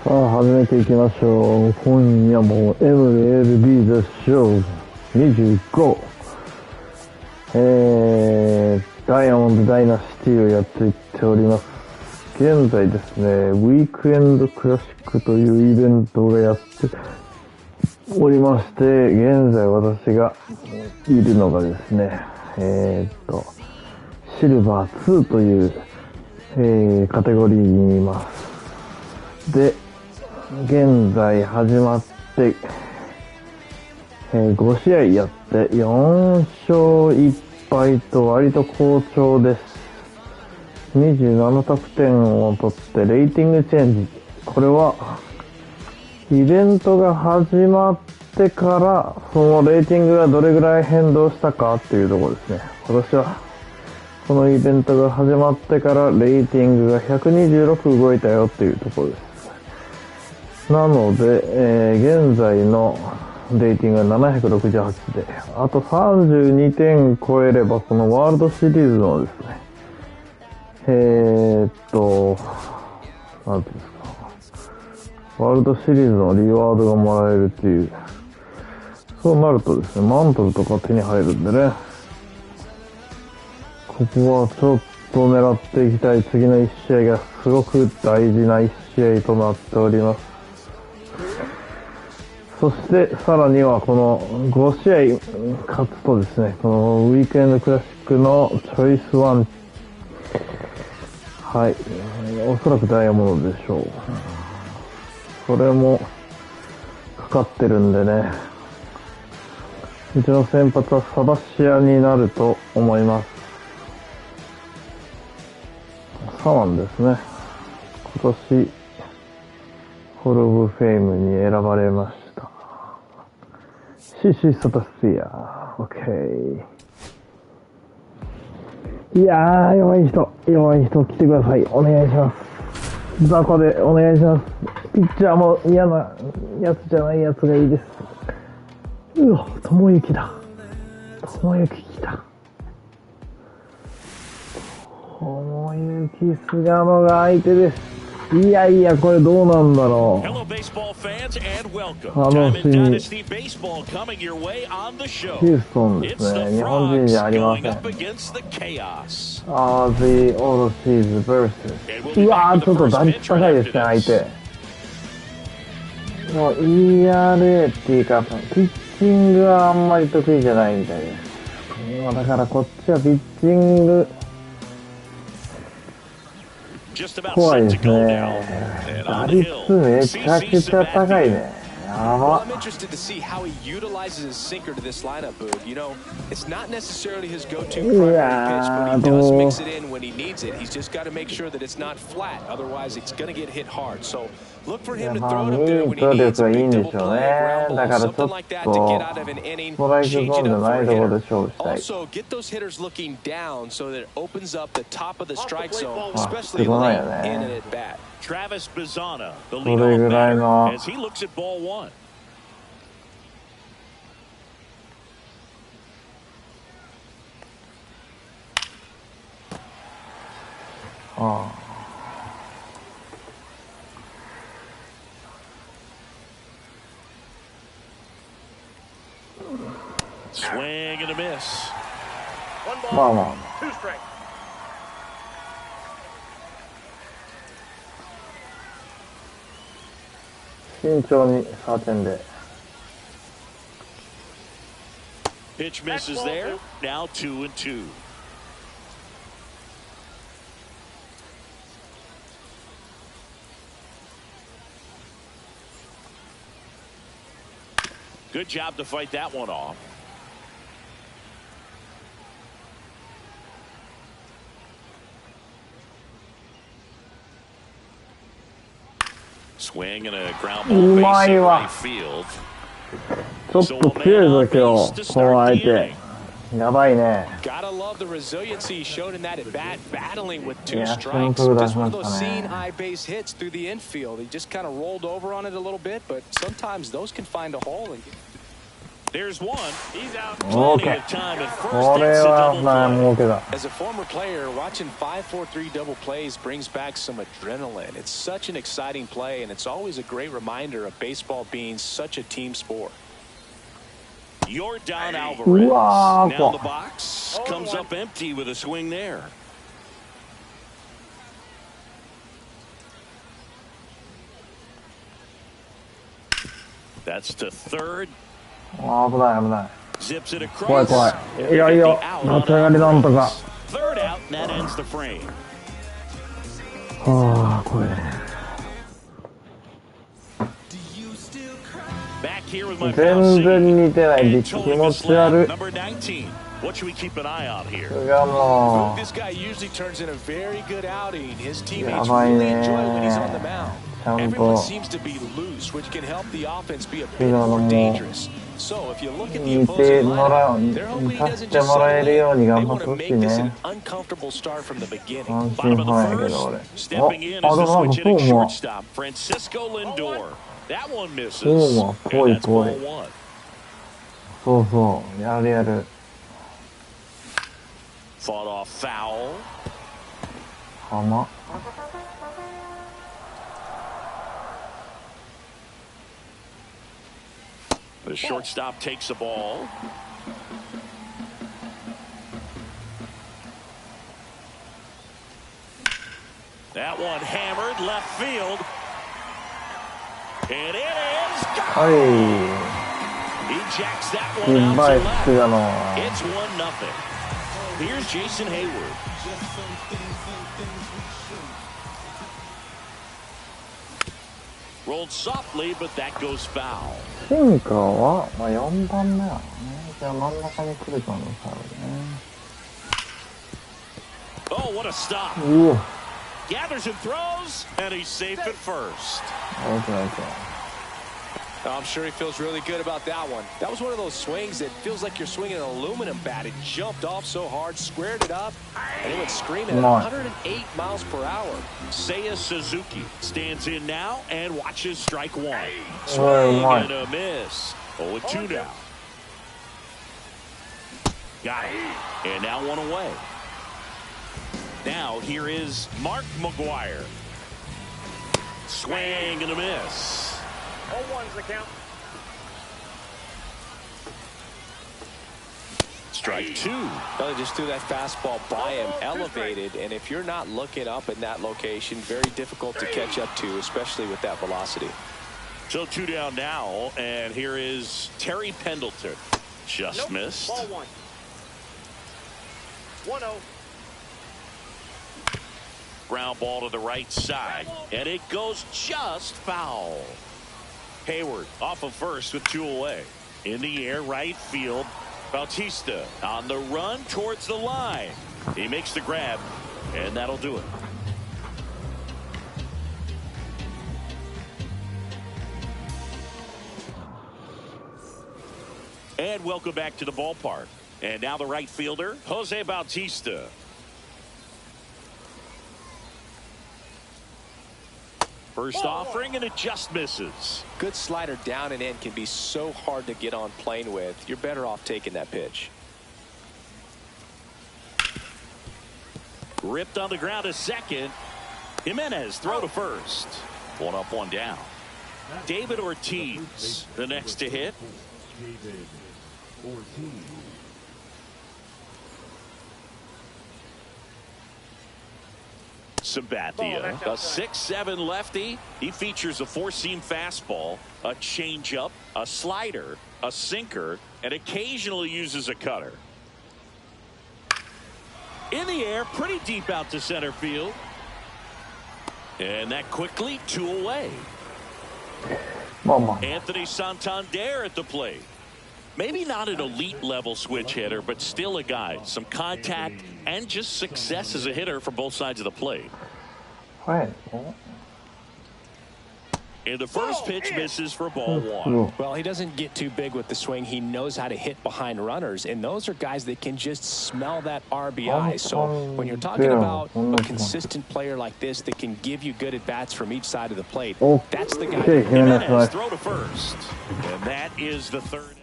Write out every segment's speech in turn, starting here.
さあ始めていきましょう。今夜も Mlb The Show 25、ダイヤモンドダイナシティをやっていっております。現在ですね、ウィークエンドクラシックというイベントがやっておりまして、現在私がいるのがですね、シルバー2という、カテゴリーにいます。で、現在始まって、5試合やって4勝1敗と割と好調です。27得点を取ってレーティングチェンジ。これはイベントが始まってからそのレーティングがどれぐらい変動したかっていうところですね。私はこのイベントが始まってからレーティングが126動いたよっていうところです。なので、現在のレーティングが768で、あと32点超えればこのワールドシリーズのですね、なんていうんですか、ワールドシリーズのリワードがもらえるっていう、そうなるとですね、マントルとか手に入るんでね、ここはちょっと狙っていきたい次の1試合がすごく大事な1試合となっております。そしてさらにはこの5試合勝つとですね、このウィークエンドクラシックのチョイス1、はい、おそらくダイヤモンドでしょう。それもかかってるんでね、うちの先発はサバシアになると思います。サワンですね。今年ホールオブフェイムに選ばれました。シシソタスイヤー、オッケー。いやー、弱い人来てください。お願いします。雑魚でお願いします。ピッチャーも嫌なやつじゃないやつがいいです。うわ、友幸だ。友幸来た。友幸菅野が相手です。いやいや、これどうなんだろう。楽しみ。ヒューストンですね。日本人じゃありません。RZ オールシーズ vs。うわー、ちょっと打率高いですね、相手。もう ERA っていうか、ピッチングはあんまり得意じゃないみたいです。だからこっちはピッチング、怖いですね。打率めちゃくちゃ高いね。Well, I'm interested to see how he utilizes his sinker to this lineup, Boog. You know, it's not necessarily his go-to primary pitch, but he does mix it in when he needs it. He's just got to make sure that it's not flat. Otherwise, it's going to get hit hard. So look for him to throw it up there when he needs a big double play, ground ball, something like that to get out of an inning, change it up for a hitter. Also, get those hitters looking down so that it opens up the top of the strike zone, especially late in an at-bat. Travis Bazzana, the leadoff batter, as he looks at ball one. Swing and a miss. One ball, two strikes. 慎重にサーテンで。Pitch misses there. Now 2-2. Good job to fight that one off. Swing and a ground ball base in right field. ちょっと強いぞ今日、この相手。やばいね。Gotta love the resiliency he showed in that at bat, battling with two strikes. Just one of those seeing high base hits through the infield. He just kind of rolled over on it a little bit, but sometimes those can find a hole and There's one. He's out. Okay. Plenty of time at first. これ That's a は double 儲 play. けだ。 As a former player, watching 5-4-3 double plays brings back some adrenaline. It's such an exciting play, and it's always a great reminder of baseball being such a team sport. Yordan Alvarez. Wow. Now the box comes up empty with a swing there. That's to third. 危ない危ない。 Zips it 怖い across. 怖い。いやいや、立ち上がりなんとか。 Third out, and that ends the frame. はあ、これ。 Back here with my 全然似てない。 and 気 towing 持 the ち悪 slab, い。 number 19. What should we keep an eye on here? それがも This guy usually turns in a very good outing. His う、 teammates やばい really ね enjoy when he's on the mound. ちゃん Everyone と seems to be loose, which can help the offense be a け bit ど more も dangerous. So if you look at the 見て opposing もら lineup, う、 they're hoping he 立 doesn't って just もらえ settle るよう in. に They 頑張っ want て to ほしい make this ね an。uncomfortable start from the beginning. 安 Bottom 心 of 派 the やけど俺。 first. Stepping in あ、 is で the もなん switch か hitting フォームは、 shortstop, Francisco Lindor. That one misses. フォームは And ぽい that's ぽ ball い。 one. そうそう、やるやる。 Fought off foul. 浜。 The shortstop takes the ball. That one hammered left field. And it is は gone. い。 He jacks that い one っ out ぱい to 好き left. だな。 It's 1-0. Here's Jason Hayward. Rolled softly, but that goes foul. シンカーは、まあ、4番目やね。じゃあ真ん中に来る可能性あるね。 Oh, what a stop. うわ。 Gathers and throws, and he's safe at first. オッケーオッケー。 I'm sure he feels really good about that one. That was one of those swings that feels like you're swinging an aluminum bat. It jumped off so hard, squared it up, and it went screaming at 108 miles per hour. Seiya Suzuki stands in now and watches strike one. Oh, Swing my. and a miss. 0-2 now. Got it. And now one away. Now here is Mark McGuire. Swing and a miss. 0-1's the count. Strike two. Well, they just threw that fastball by him, elevated, and if you're not looking up in that location, very difficult to catch up to, especially with that velocity. So two down now, and here is Terry Pendleton. Just missed. Ball one. 1-0. Ground ball to the right side, and it goes just foul. Hayward off of first with two away. In the air, right field. Bautista on the run towards the line. He makes the grab, and that'll do it. And welcome back to the ballpark. And now the right fielder, Jose Bautista. First offering, and it just misses. Good slider down and in can be so hard to get on plane with. You're better off taking that pitch. Ripped on the ground to second. Jimenez throw to first. One up, one down. David Ortiz, the next to hit. David Ortiz. Sabathia, a 6'7" lefty. He features a four-seam fastball, a changeup, a slider, a sinker, and occasionally uses a cutter. In the air, pretty deep out to center field. And that quickly, two away. Mama. Anthony Santander at the plate. Maybe not an elite level switch hitter, but still a guy. Some contact and just success as a hitter for both sides of the plate. Right. And the first pitch misses for ball one. Well, he doesn't get too big with the swing. He knows how to hit behind runners, and those are guys that can just smell that RBI. So when you're talking about a consistent player like this that can give you good at-bats from each side of the plate, that's the guy. Jimenez throw to first. And that is the third.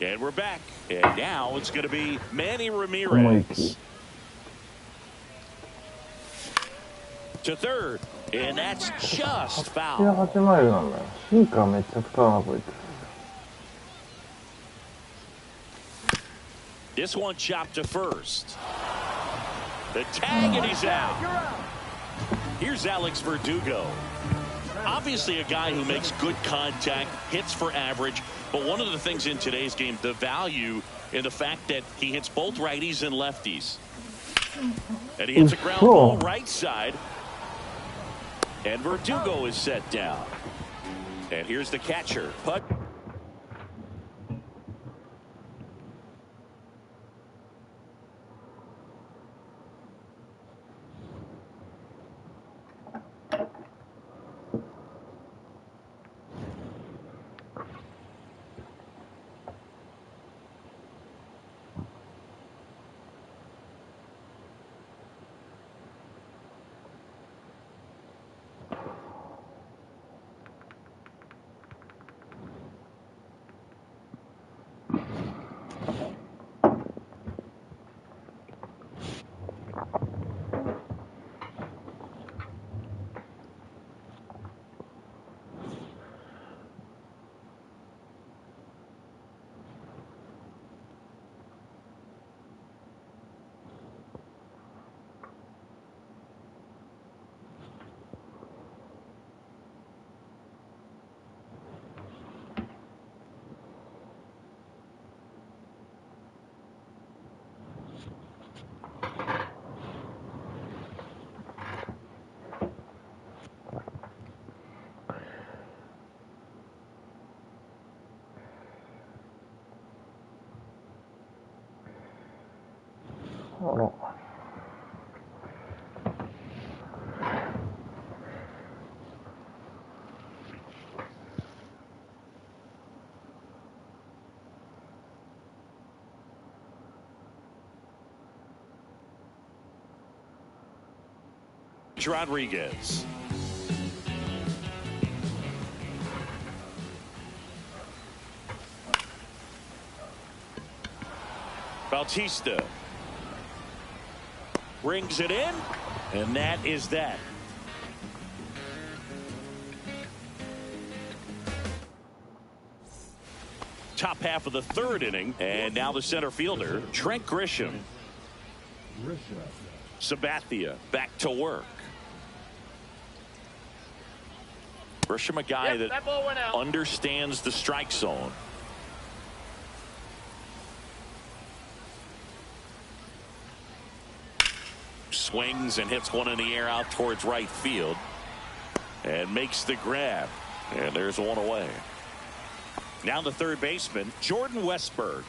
And we're back. And now it's going to be Manny Ramirez to third. And that's just foul. 8マイルなんだよ。シンカーめっちゃ使うな、こいつ。This one chopped to first. The tag, and he's out. Here's Alex Verdugo. Obviously a guy who makes good contact, hits for average, but one of the things in today's game, the value in the fact that he hits both righties and lefties. And he hits a ground ball right side. And Verdugo is set down. And here's the catcher. Putt. Rodriguez. Bautista brings it in, and that is that. Top half of the third inning, and now the center fielder, Trent Grisham. Sabathia back to work. Grisham, a guy that understands the strike zone. Swings and hits one in the air out towards right field. And makes the grab. And there's one away. Now the third baseman, Jordan Westburg.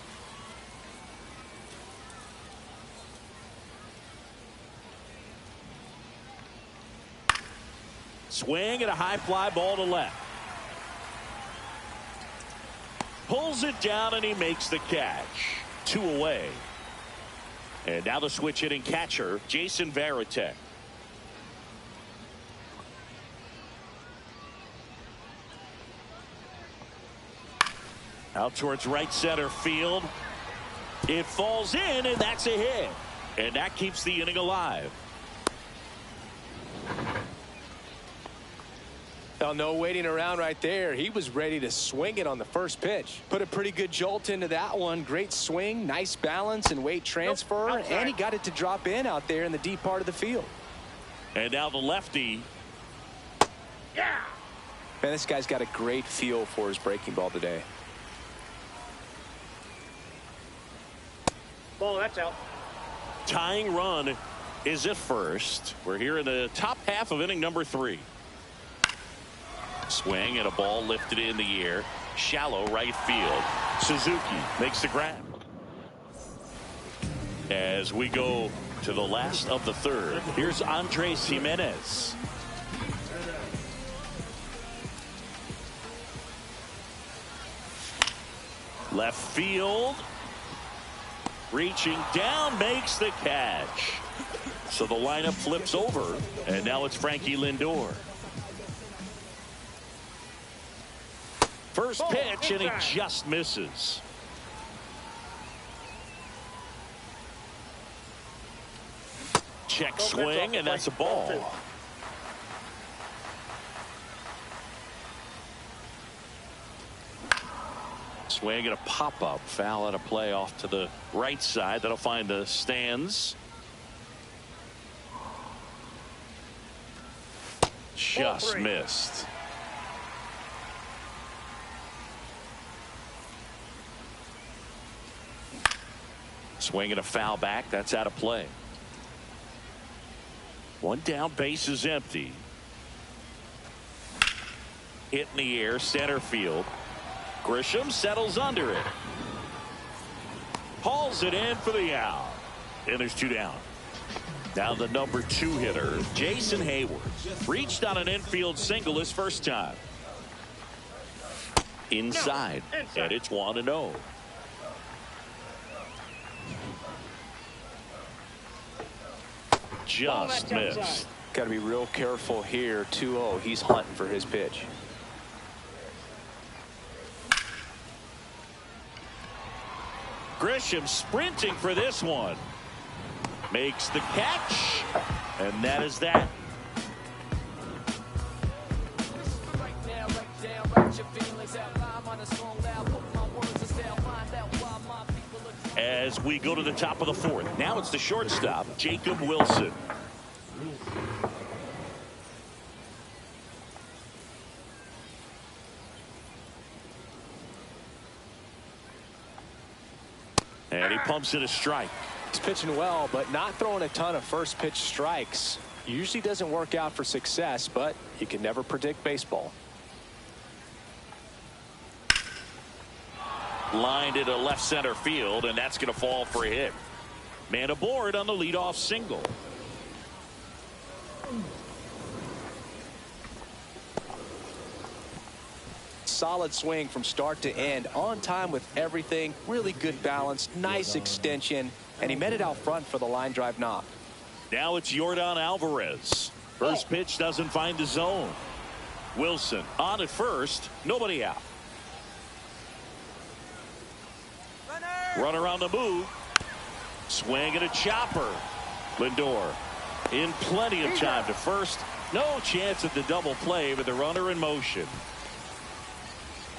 Swing and a high fly ball to left. Pulls it down and he makes the catch. 2 away. And now the switch hitting catcher, Jason Varitek. Out towards right center field. It falls in, and that's a hit. And that keeps the inning alive. Well, no waiting around right there. He was ready to swing it on the first pitch. Put a pretty good jolt into that one. Great swing, nice balance and weight transfer, and he got it to drop in out there in the deep part of the field. And now the lefty. Yeah. Man, this guy's got a great feel for his breaking ball today. Ball, that's out. Tying run is at first. We're here in the top half of inning number 3. Swing and a ball lifted in the air. Shallow right field. Suzuki makes the grab. As we go to the last of the third, here's Andres Jimenez. Left field. Reaching down, makes the catch. So the lineup flips over, and now it's Frankie Lindor. First pitch, and he just misses. check swing, and that's a ball. Swing and a pop-up. Foul out of play off to the right side. That'll find the stands. Just missed. Swing and a foul back. That's out of play. One down, base is empty. Hit in the air, center field. Grisham settles under it. Hauls it in for the out. And there's two down. Now the number 2 hitter, Jason Hayward, reached on an infield single his first time. Inside. And it's 1-0. Just missed. Got to be real careful here. 2-0. He's hunting for his pitch. Grisham sprinting for this one. Makes the catch. And that is that. As we go to the top of the 4th. Now it's the shortstop, Jacob Wilson. And he pumps in a strike. He's pitching well, but not throwing a ton of first pitch strikes. Usually doesn't work out for success, but you can never predict baseball. Lined into left center field, and that's going to fall for a hit. Man aboard on the leadoff single. Solid swing from start to end, on time with everything. Really good balance, nice extension, and he met it out front for the line drive knock. Now it's Yordan Alvarez. First pitch doesn't find the zone. Wilson on at first, nobody out. Runner on the move. Swing and a chopper. Lindor in plenty of time to first. No chance at the double play with the runner in motion.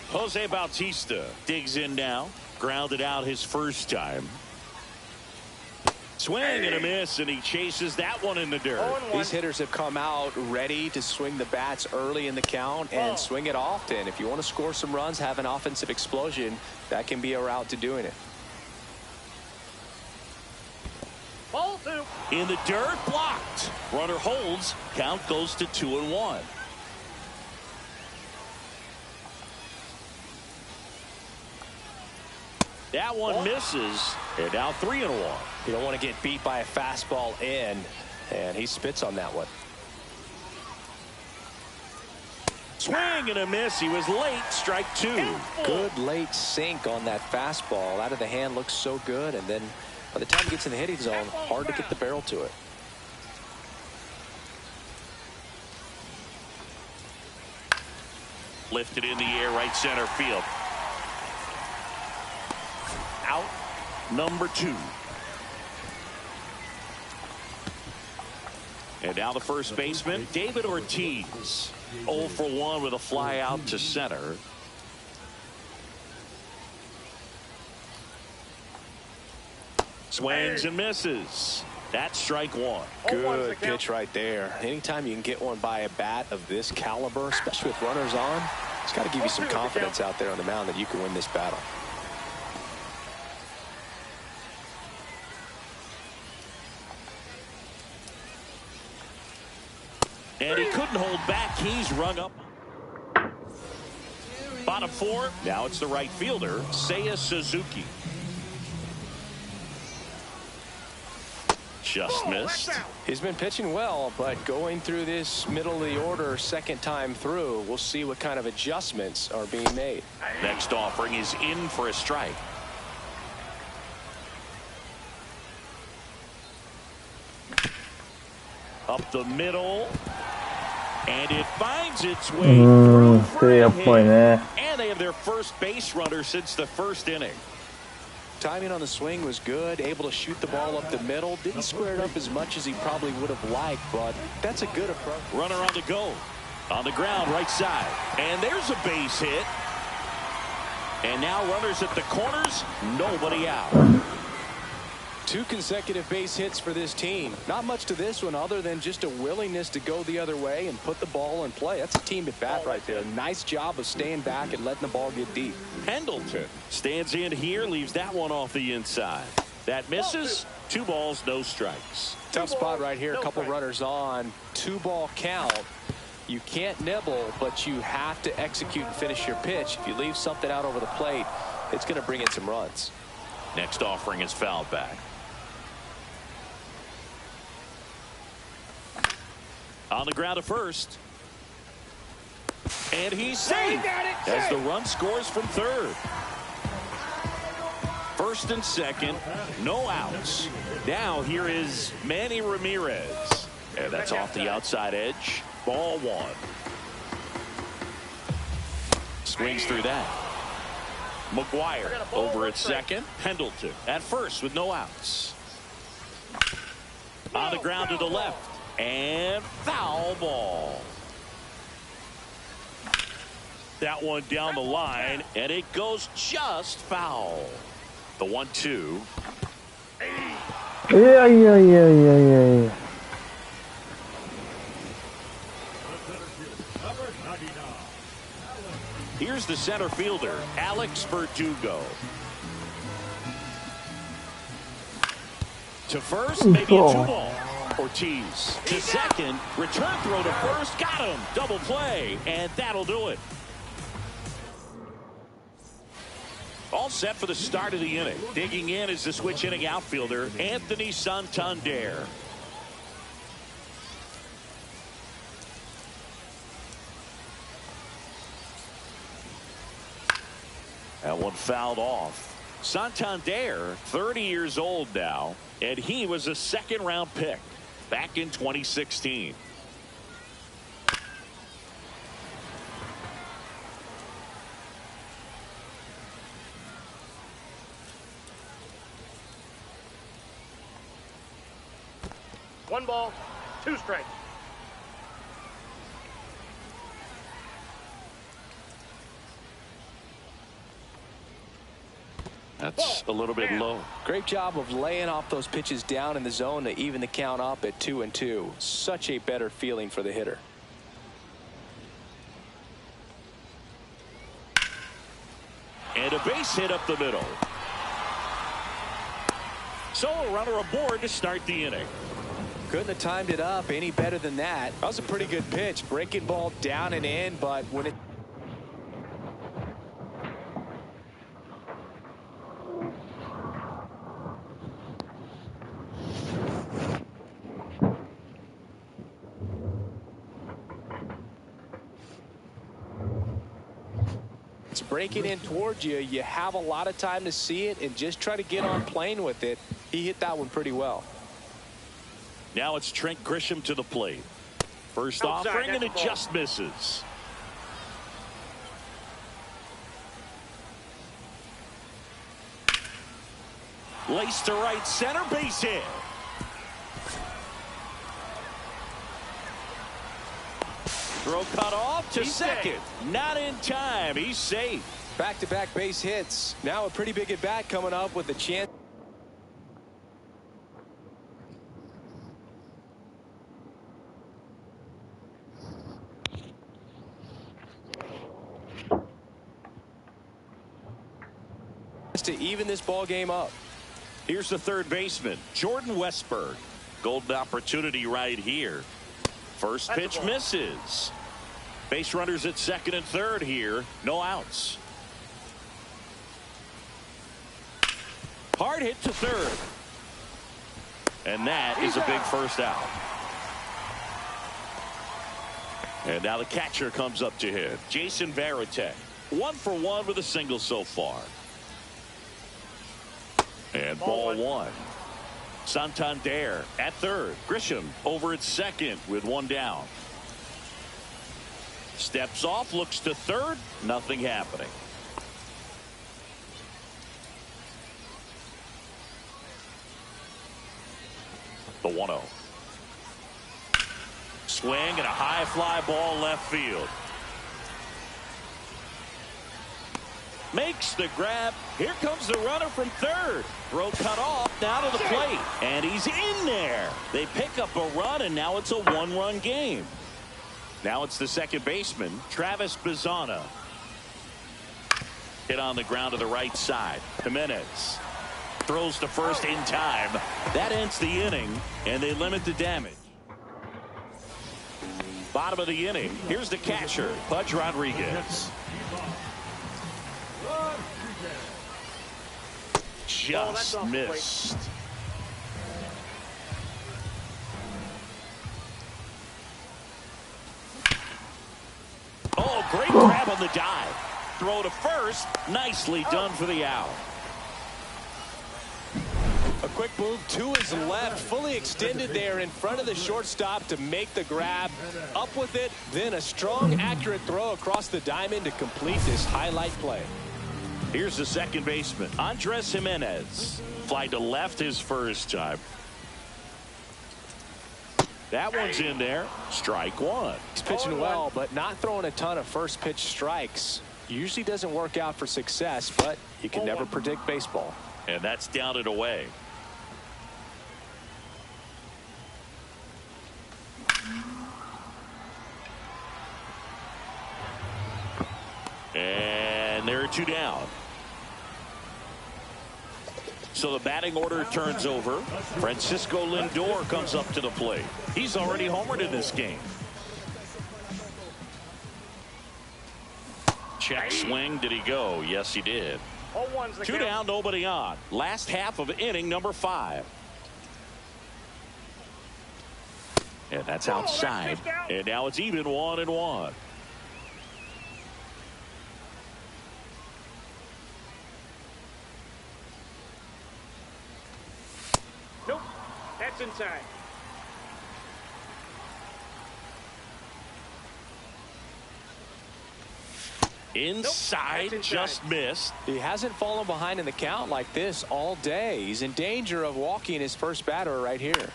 Jose Bautista digs in now. Grounded out his first time. Swing and a miss, and he chases that one in the dirt. These hitters have come out ready to swing the bats early in the count and swing it often. If you want to score some runs, have an offensive explosion, that can be a route to doing it. Ball 2. In the dirt, blocked. Runner holds. Count goes to 2-1. That one misses, and now 3-1. You don't want to get beat by a fastball in, and he spits on that one. Swing and a miss. He was late. Strike 2. Good late sink on that fastball. Out of the hand looks so good, and then by the time he gets in the hitting zone, hard to get the barrel to it. Lifted in the air, right center field. Out, number 2. And now the first baseman, David Ortiz. 0 for 1 with a fly out to center. Swings and misses. That's strike 1. Good pitch right there. Anytime you can get one by a bat of this caliber, especially with runners on, it's got to give you some confidence out there on the mound that you can win this battle. And he couldn't hold back. He's rung up. Bottom 4. Now it's the right fielder, Seiya Suzuki. Just missed. He's been pitching well, but going through this middle of the order second time through, we'll see what kind of adjustments are being made. Next offering is in for a strike. Up the middle. And it finds its way through for a hit. And they have their first base runner since the first inning. Timing on the swing was good, able to shoot the ball up the middle. Didn't square it up as much as he probably would have liked, but that's a good approach. Runner on the go. On the ground, right side. And there's a base hit. And now runners at the corners, nobody out. 2 consecutive base hits for this team. Not much to this one other than just a willingness to go the other way and put the ball in play. That's a team at bat right there. Nice job of staying back and letting the ball get deep. Pendleton stands in here, leaves that one off the inside. That misses. 2 balls, no strikes. Tough spot right here. A couple runners on. 2-ball count. You can't nibble, but you have to execute and finish your pitch. If you leave something out over the plate, it's going to bring in some runs. Next offering is fouled back. On the ground to first. And he's safe as the run scores from third. First and second, no outs. Now here is Manny Ramirez. And that's off the outside edge. Ball 1. Swings through that. McGuire over at second. Pendleton at first with no outs. On the ground to the left. And foul ball. That one down the line, and it goes just foul. The 1-2. Yeah. Here's the center fielder, Alex Verdugo. To first, maybe a 2-ball. Ortiz to second, return throw to first, got him, double play, and that'll do it. All set for the start of the inning. Digging in is the switch inning outfielder, Anthony Santander. That one fouled off. Santander, 30 years old now, and he was a second-round pick back in 2016. One ball, 2 strikes. That's a little bit low. Great job of laying off those pitches down in the zone to even the count up at 2-2. Such a better feeling for the hitter. And a base hit up the middle. So a runner aboard to start the inning. Couldn't have timed it up any better than that. That was a pretty good pitch. Breaking ball down and in, but when it breaking in towards you, you have a lot of time to see it and just try to get on plane with it. He hit that one pretty well. Now it's Trent Grisham to the plate. First offering, and it just misses. Laced to right center, base hit. Throw cut off to second. Not in time. He's safe. Back-to-back base hits. Now a pretty big at-bat coming up with a chance. To even this ball game up. Here's the third baseman, Jordan Westburg. Golden opportunity right here. First pitch misses. Base runners at second and third here. No outs. Hard hit to third. And that is a big first out. And now the catcher comes up to hit. Jason Varitek. 1 for 1 with a single so far. And ball 1. Santander at third. Grisham over at second with 1 down. Steps off, looks to third. Nothing happening. The 1-0. Swing and a high fly ball left field. Makes the grab. Here comes the runner from third. Throw cut off. Now to the plate. And he's in there. They pick up a run, and now it's a one-run game. Now it's the second baseman, Travis Bazzana. Hit on the ground to the right side. Jimenez throws to first in time. That ends the inning, and they limit the damage. Bottom of the inning. Here's the catcher, Pudge Rodriguez. Just missed. Oh, great grab on the dive. Throw to first. Nicely done for the out. A quick move to his left, fully extended there in front of the shortstop to make the grab. Up with it, then a strong, accurate throw across the diamond to complete this highlight play. Here's the second baseman, Andres Jimenez. Fly to left his first time. That one's in there. Strike one. He's pitching well, but not throwing a ton of first pitch strikes. Usually doesn't work out for success, but you can never predict baseball. And that's down and away. And there are two down. So the batting order turns over. Francisco Lindor comes up to the plate. He's already homered in this game. Check swing. Did he go? Yes, he did. Two down, nobody on. Last half of inning number 5. And that's outside. And now it's even 1-1. Nope, that's inside. Inside, nope, just missed. He hasn't fallen behind in the count like this all day. He's in danger of walking his first batter right here.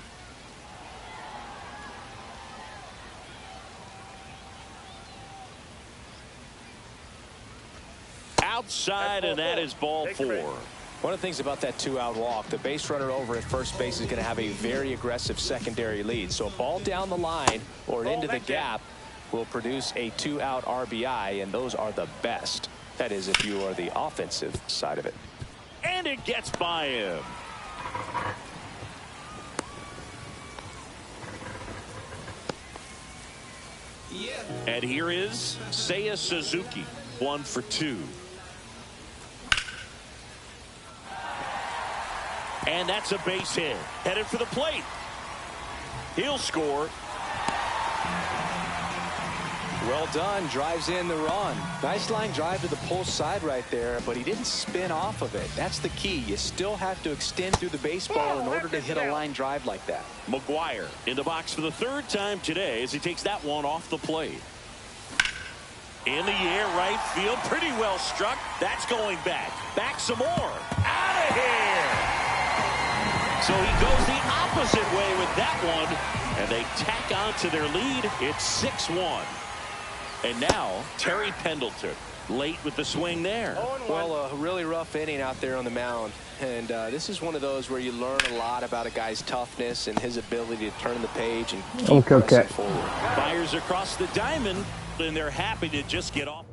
Outside, and that is ball 4. One of the things about that 2-out walk, the base runner over at first base is going to have a very aggressive secondary lead. So a ball down the line or into the gap will produce a 2-out RBI, and those are the best. That is, if you are the offensive side of it. And it gets by him. And here is Seiya Suzuki, 1 for 2. And that's a base hit. Headed for the plate. He'll score. Well done. Drives in the run. Nice line drive to the pull side right there, but he didn't spin off of it. That's the key. You still have to extend through the baseball in order to hit a line drive like that. McGuire in the box for the 3rd time today as he takes that one off the plate. In the air, right field. Pretty well struck. That's going back. Back some more. Out of here. So he goes the opposite way with that one, and they tack on to their lead. It's 6-1. And now Terry Pendleton late with the swing there. Well, a really rough inning out there on the mound, and this is one of those where you learn a lot about a guy's toughness and his ability to turn the page and keep pressing forward. Fires across the diamond, and they're happy to just get off.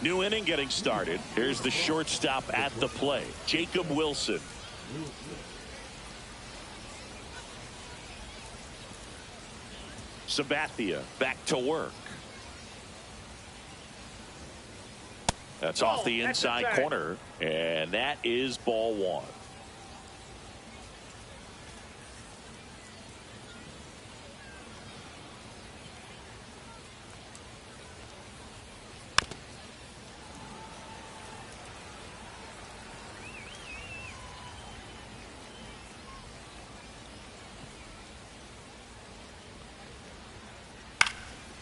New inning getting started. Here's the shortstop at the plate, Jacob Wilson. Sabathia back to work. That's off the inside corner, and that is ball 1.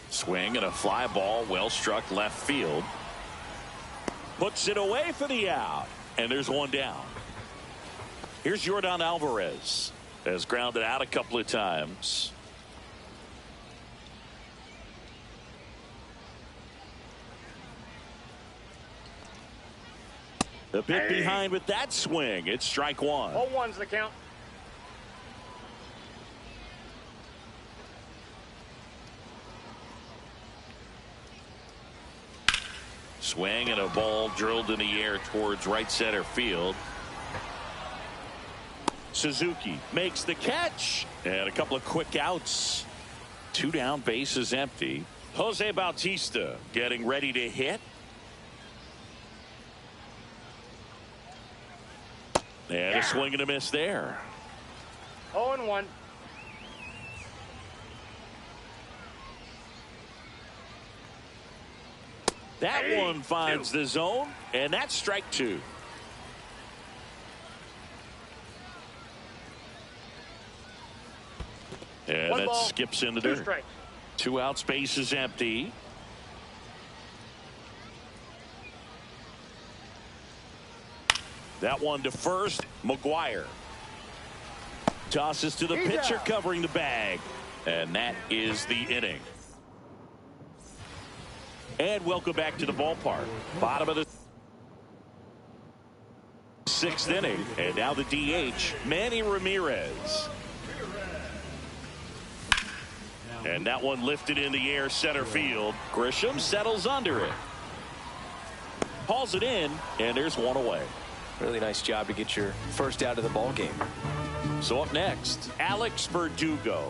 Swing and a fly ball, well struck left field. Puts it away for the out. And there's one down. Here's Yordan Alvarez. Has grounded out a couple of times. A bit behind with that swing. It's strike one. 0-1's the count. Swing and a ball drilled in the air towards right center field. Suzuki makes the catch and a couple of quick outs. 2 down, bases empty. Jose Bautista getting ready to hit. And a swing and a miss there. 0-1. That one finds the zone, and that's strike 2. And One that ball, skips in the 2 dirt. strikes. 2 outs, base is empty. That one to first. McGuire tosses to the pitcher covering the bag, and that is the inning. And welcome back to the ballpark. Bottom of the 6th inning, and now the DH, Manny Ramirez. And that one lifted in the air center field. Grisham settles under it. Hauls it in, and there's one away. Really nice job to get your first out of the ball game. So up next, Alex Verdugo.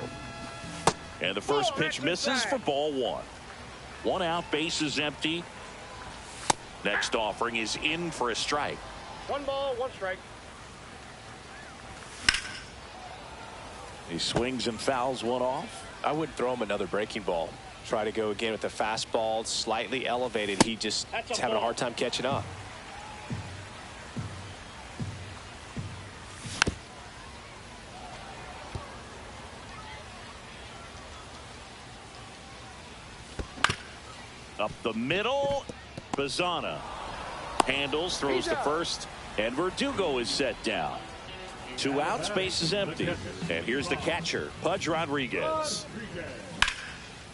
And the first pitch misses for ball 1. 1 out, base is empty. Next offering is in for a strike. 1 ball, 1 strike. He swings and fouls one off. I wouldn't throw him another breaking ball. Try to go again with the fastball, slightly elevated. He just is having a hard time catching up. Up the middle, Bazana handles, throws to first, and Verdugo is set down. 2 outs, base is empty. And here's the catcher, Pudge Rodriguez.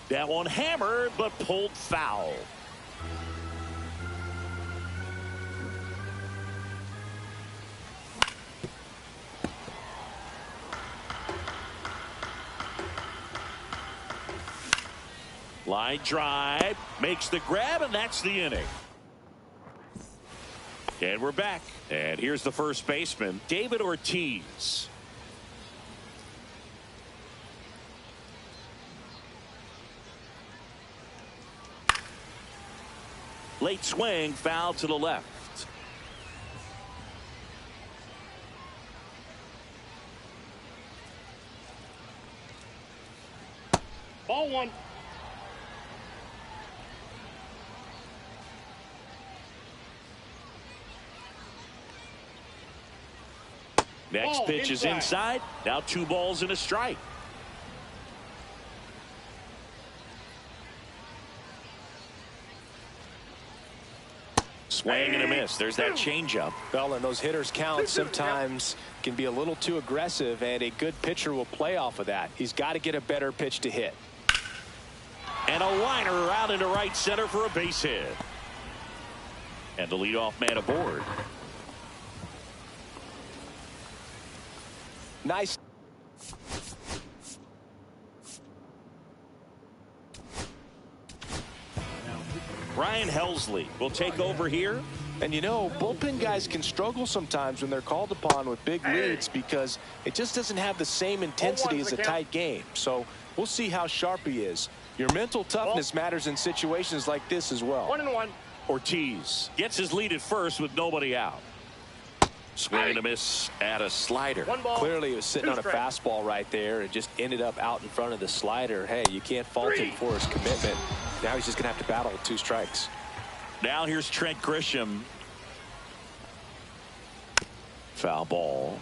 That one hammered, but pulled foul. Line drive, makes the grab, and that's the inning. And we're back. And here's the first baseman, David Ortiz. Late swing, foul to the left. Ball 1. Next pitch is inside. Now 2 balls and a strike. Swing and a miss. There's that changeup. Well, and those hitters count sometimes can be a little too aggressive, and a good pitcher will play off of that. He's got to get a better pitch to hit. And a liner out into right center for a base hit. And the leadoff man aboard. Nice. Ryan Helsley will take over here. And you know, bullpen guys can struggle sometimes when they're called upon with big leads because it just doesn't have the same intensity as a tight game. So we'll see how sharp he is. Your mental toughness matters in situations like this as well. 1-1. Ortiz gets his lead at first with nobody out. Swing and a miss at a slider. 1 ball. Clearly he was sitting on a strikes. fastball right there and just ended up out in front of the slider. Hey, you can't fault him for his commitment. Now he's just going to have to battle with 2 strikes. Now here's Trent Grisham. Foul ball.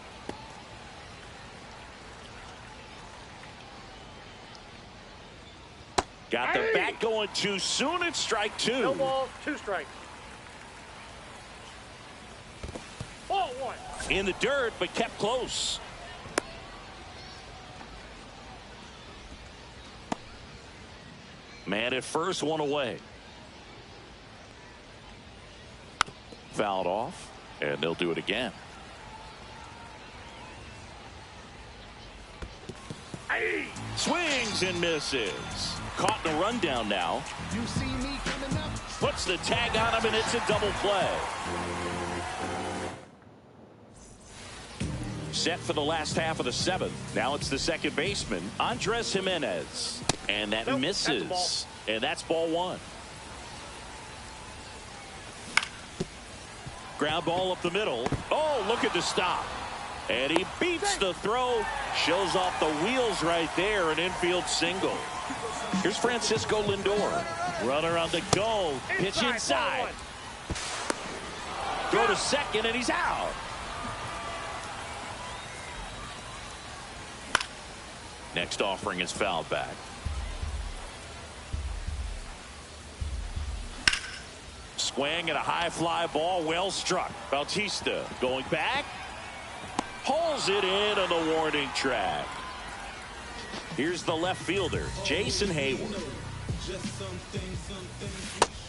Got the bat going too soon. It's strike 2. No ball, 2 strikes. Ball 1. In the dirt, but kept close. Man at first, one away. Fouled off, and they'll do it again. Swings and misses. Caught in a rundown now. You see me coming up? Puts the tag on him, and it's a double play. Set for the last half of the seventh. Now it's the second baseman, Andres Jimenez. And that misses. And that's ball one. Ground ball up the middle. Oh, look at the stop. And he beats the throw. Shows off the wheels right there. An infield single. Here's Francisco Lindor. Runner on the go. Pitch inside. Go to second, and he's out. Next offering is fouled back. Swing and a high fly ball, well struck. Bautista going back. Pulls it in on the warning track. Here's the left fielder, Jason Hayward.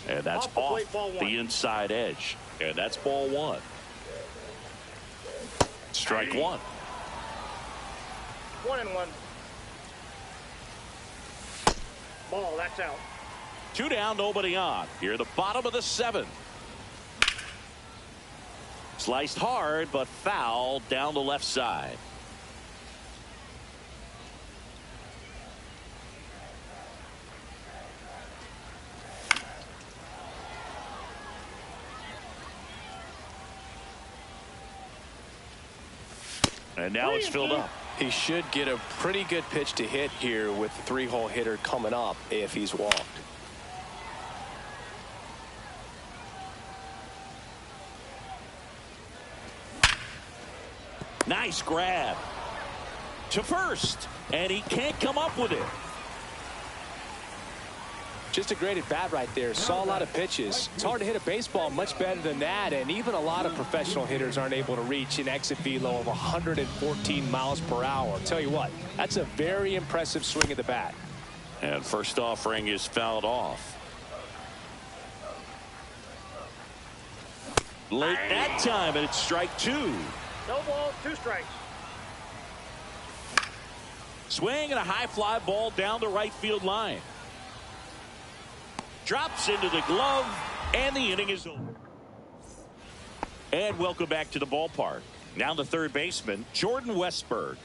And that's off the inside edge. And that's ball one. Strike one. 1-1. Ball, that's out. 2 down, nobody on. Here at the bottom of the seventh. Sliced hard, but fouled down the left side. And now it's filled up. He should get a pretty good pitch to hit here with the 3-hole hitter coming up if he's walked. Nice grab to first, and he can't come up with it. Just a great at bat right there. Saw a lot of pitches. It's hard to hit a baseball much better than that, and even a lot of professional hitters aren't able to reach an exit velo of 114 miles per hour. I'll tell you what, that's a very impressive swing of the bat. And first offering is fouled off. Late that time, and it's strike two. No ball, 2 strikes. Swing and a high fly ball down the right field line. Drops into the glove, and the inning is over. And welcome back to the ballpark. Now the third baseman, Jordan Westburg.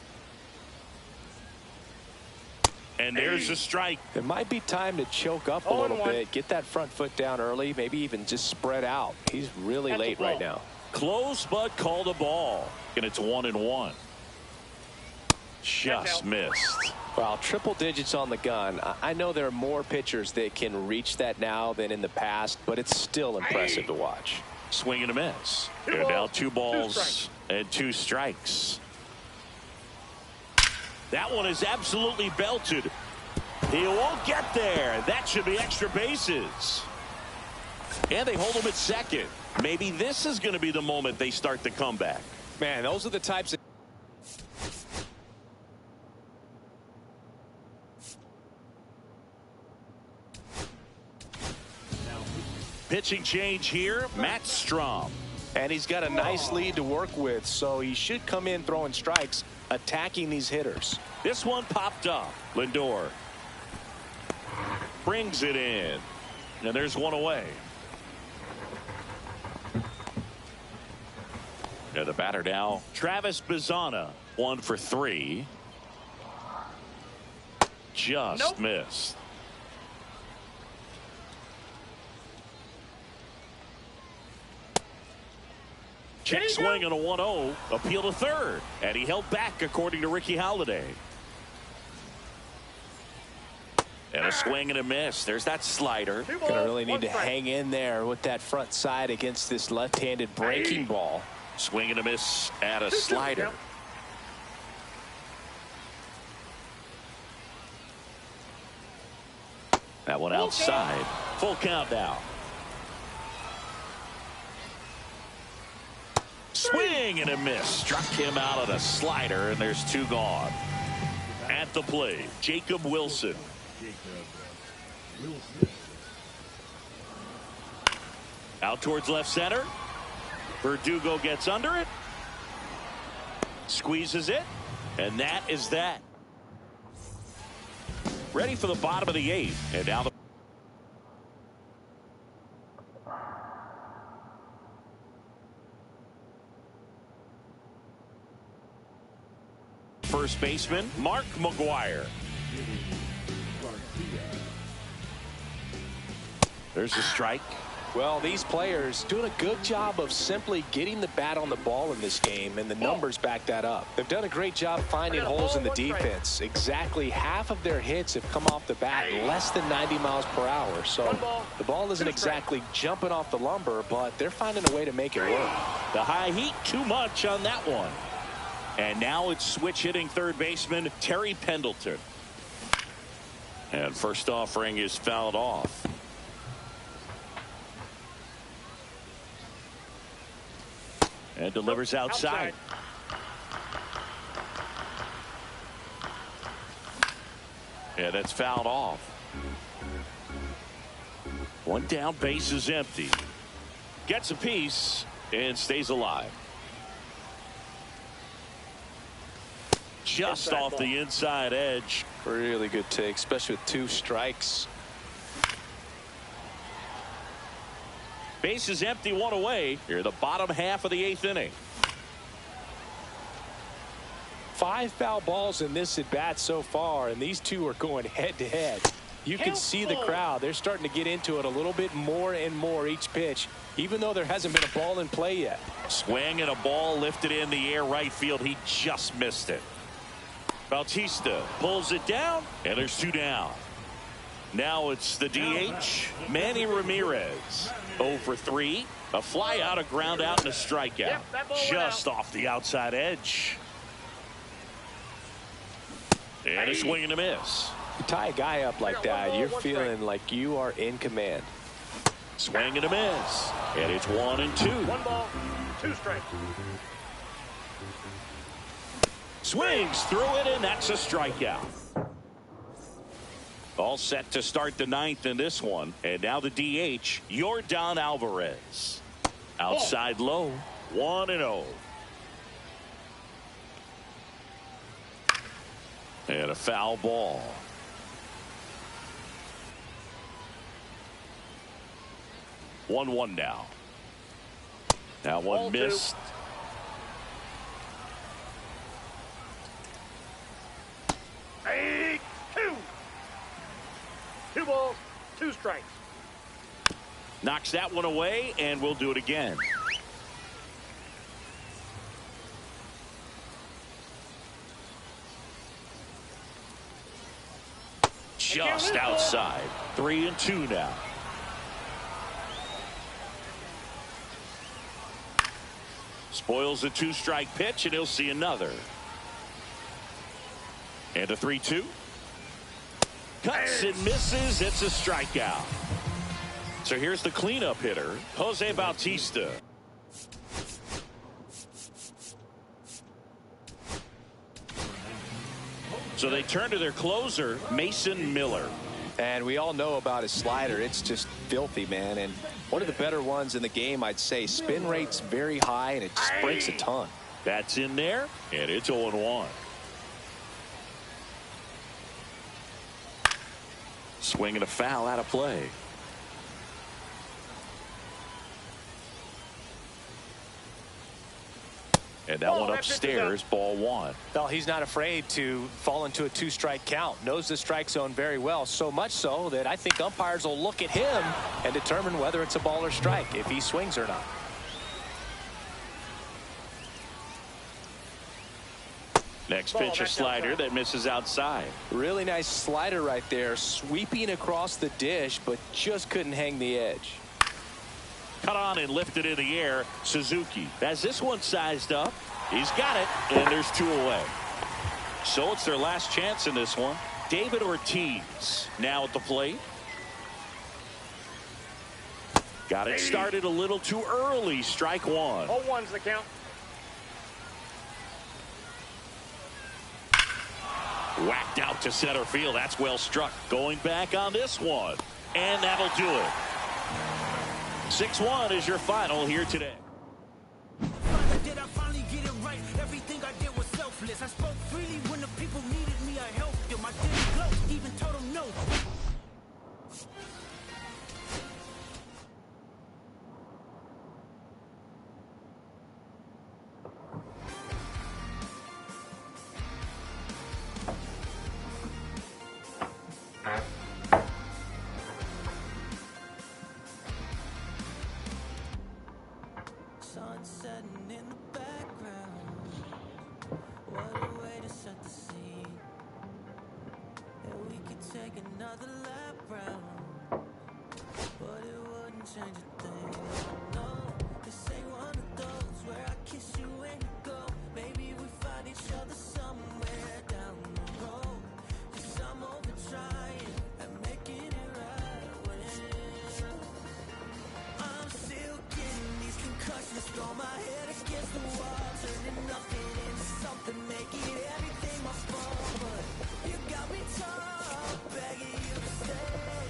And there's a strike. It might be time to choke up a little bit. Get that front foot down early. Maybe even just spread out. He's really late right now. Close, but called a ball. And it's 1-1. Just missed. Well, triple digits on the gun. I know there are more pitchers that can reach that now than in the past, but it's still impressive to watch. Swing and a miss. And now 2 balls and 2 strikes. That one is absolutely belted. He won't get there. That should be extra bases. And they hold him at second. Maybe this is going to be the moment they start the comeback. Man, those are the types of... Pitching change here, Matt Strom. And he's got a nice lead to work with, so he should come in throwing strikes, attacking these hitters. This one popped up. Lindor brings it in. And there's one away. And the batter now, Travis Bazzana, 1 for 3. Just missed. Check swing on a 1-0. Appeal to third. And he held back, according to Ricky Halladay. And a swing and a miss. There's that slider. Gonna really need to hang in there with that front side against this left-handed breaking ball. Swing and a miss at a slider. That one outside. Full count now. Swing and a miss. Struck him out on a slider, and there's 2 gone. At the plate, Jacob Wilson. Out towards left center. Verdugo gets under it. Squeezes it. And that is that. Ready for the bottom of the 8th. And now the first baseman, Mark McGuire. There's a strike. Well, these players doing a good job of simply getting the bat on the ball in this game, and the numbers back that up. They've done a great job finding holes in the defense. Exactly half of their hits have come off the bat less than 90 miles per hour. So the ball isn't exactly jumping off the lumber, but they're finding a way to make it work. The high heat, too much on that one. And now it's switch hitting third baseman Terry Pendleton. And first offering is fouled off. And delivers outside. And that's fouled off. One down, base is empty. Gets a piece and stays alive. Just off the inside edge. Really good take, especially with 2 strikes. Base is empty, 1 away. Here, the bottom half of the 8th inning. 5 foul balls in this at bat so far, and these 2 are going head to head. You can see the crowd. They're starting to get into it a little bit more and more each pitch, even though there hasn't been a ball in play yet. Swing and a ball lifted in the air right field. He just missed it. Bautista pulls it down, and there's 2 down. Now it's the DH, Manny Ramirez. 0 for 3. A fly out, a ground out, and a strikeout. Just off the outside edge. And a swing and a miss. You tie a guy up like that, you're feeling like you are in command. Swing and a miss. And it's 1 and 2. 1 ball, 2 strikes. Swings through it, and that's a strikeout. All set to start the 9th in this one. And now the DH, Yordan Alvarez. Outside low, 1-0. And a foul ball. 1-1 now. That one missed. Hey, 2 balls, 2 strikes. Knocks that one away, and we'll do it again. Just outside. 3 and 2 now. Spoils a 2-strike pitch, and he'll see another. And a 3-2. Cuts and misses. It's a strikeout. So here's the cleanup hitter, Jose Bautista. So they turn to their closer, Mason Miller. And we all know about his slider. It's just filthy, man. And one of the better ones in the game, I'd say. Spin rate's very high, and it just breaks a ton. That's in there, and it's 0-1. Swing and a foul out of play. And that one upstairs, ball 1. Well, he's not afraid to fall into a 2-strike count. Knows the strike zone very well. So much so that I think umpires will look at him and determine whether it's a ball or strike, if he swings or not. Next pitch, a slider that misses outside. Really nice slider right there, sweeping across the dish, but just couldn't hang the edge. Cut on and lifted in the air. Suzuki has this one sized up. He's got it, and there's 2 away. So it's their last chance in this one. David Ortiz now at the plate. Got it started a little too early. Strike 1. 0-1's the count. Whacked out to center field. That's well struck. Going back on this one. And that'll do it. 6-1 is your final here today. Did I finally get it right? Everything I did was selfless. I spoke freely when the people needed me. I helped them. I didn't gloat, even told them no. Sun setting in the background. What a way to set the scene. And we could take another lap round, but it wouldn't change a thing. No, this ain't one of those where I kiss you and you go. Maybe we find each other somewhere down the road. 'Cause I'm over trying and making it right when I'm still getting these concussions. Throw my head against the wall, turning nothing into something, making everything my fault. But you got me tough, begging you to stay.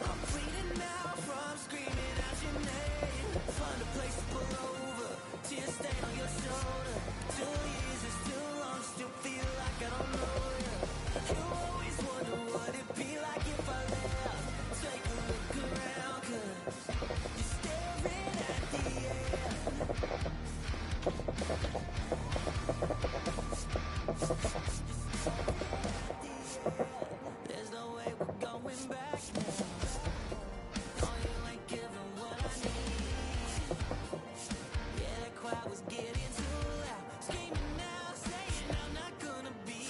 I'm bleeding now from screaming out your name. Find a place to pull over, tears stain on your shoulder. 2 years is too long, still feel like I don't know you. You always wonder what it'd be like if I left. Take a look around, 'cause you're staring at the end. There's no way we're going back now. Oh, you ain't giving what I need. Yeah, that crowd was getting too loud. Screaming now, saying I'm not gonna be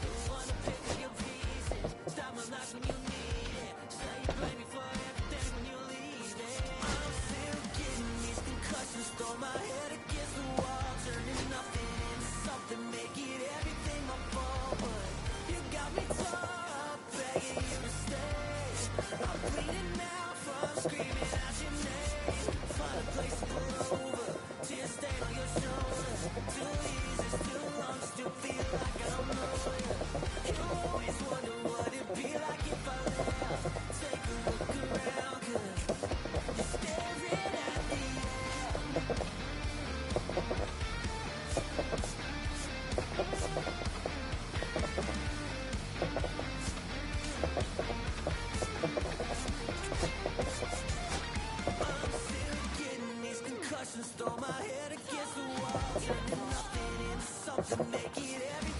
the one to pick up your pieces. Stop my life when you need it. Say you blame me for everything when you leave it. I'm still getting these concussions. Throw my head against the wall, turning nothing into something, making everything my fault. But you got me tough, begging you to stay. I'm bleeding now from screaming out your name. Find a place to pull over, tears stain on your shoulder. 2 years is too long, still feel like I don't know you. You always wonder what it'd be like if I left. Take a look around, 'cause you're staring at the end. I'm still getting these concussions. Throw my head against the wall, turning nothing into something, making everything